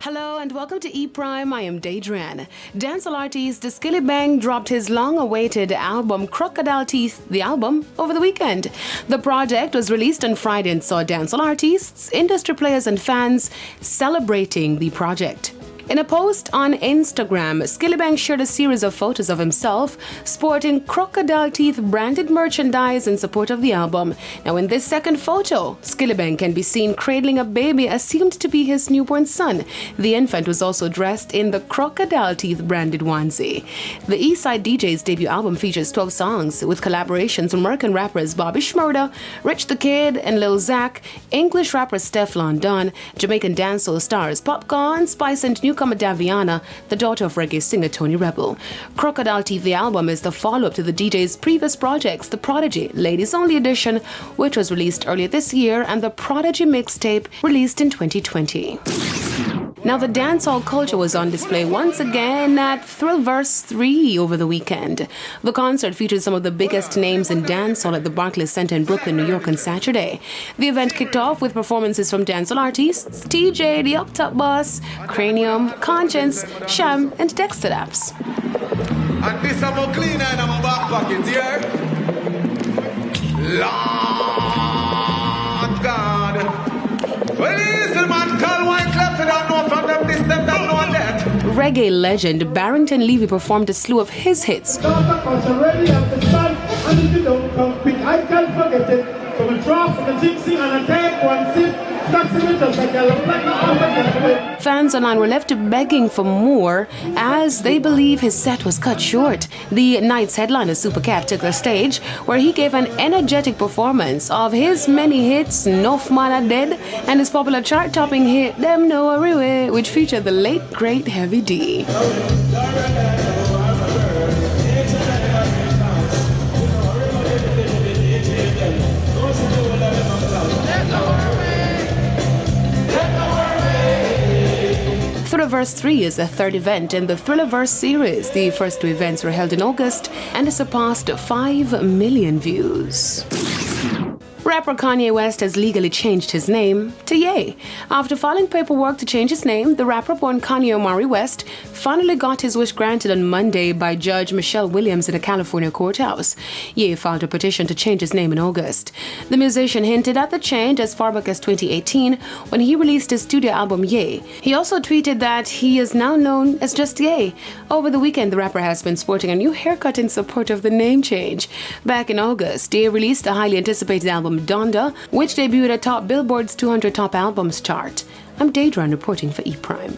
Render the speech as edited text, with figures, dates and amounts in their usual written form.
Hello and welcome to E Prime. I am Daedran. Dancehall artist Skillibeng dropped his long-awaited album Crocodile Teeth, the album, over the weekend. The project was released on Friday and saw dancehall artists, industry players and fans celebrating the project. In a post on Instagram, Skillibeng shared a series of photos of himself sporting Crocodile Teeth branded merchandise in support of the album. Now, in this second photo, Skillibeng can be seen cradling a baby assumed to be his newborn son. The infant was also dressed in the Crocodile Teeth branded onesie. The Eastside DJ's debut album features 12 songs with collaborations from American rappers Bobby Shmurda, Rich the Kid, and Lil Zach, English rapper Stefflon Don, Jamaican dancehall stars Popcorn, Spice, and newcomer Daviana, the daughter of reggae singer Tony Rebel. Crocodile Teeth, the album, is the follow-up to the DJ's previous projects, The Prodigy Ladies Only Edition, which was released earlier this year, and The Prodigy Mixtape, released in 2020. Now, the dancehall culture was on display once again at Thrillverse 3 over the weekend. The concert featured some of the biggest names in dancehall at the Barclays Center in Brooklyn, New York on Saturday. The event kicked off with performances from dancehall artists TJ, the Up Top Boss, Cranium, Conscience, Sham, and Dexter Laps. And this I'm a cleaner and I'm a back pocket here. Lord God. Well, listen, man, call White Club, they don't know from them, this, them, don't know that. Reggae legend Barrington Levy performed a slew of his hits. Fans online were left begging for more as they believe his set was cut short. The night's headliner Supercat took the stage where he gave an energetic performance of his many hits Nuff Man A Dead and his popular chart-topping hit Them No Worry Way, which featured the late great Heavy D. Thrillverse 3 is the third event in the Thrillverse series. The first two events were held in August and surpassed 5 million views. Rapper Kanye West has legally changed his name to Ye. After filing paperwork to change his name, the rapper born Kanye Omari West finally got his wish granted on Monday by Judge Michelle Williams in a California courthouse. Ye filed a petition to change his name in August. The musician hinted at the change as far back as 2018 when he released his studio album Ye. He also tweeted that he is now known as just Ye. Over the weekend, the rapper has been sporting a new haircut in support of the name change. Back in August, Ye released the highly anticipated album Donda, which debuted atop Billboard's 200 Top Albums chart. I'm Daedran reporting for E Prime.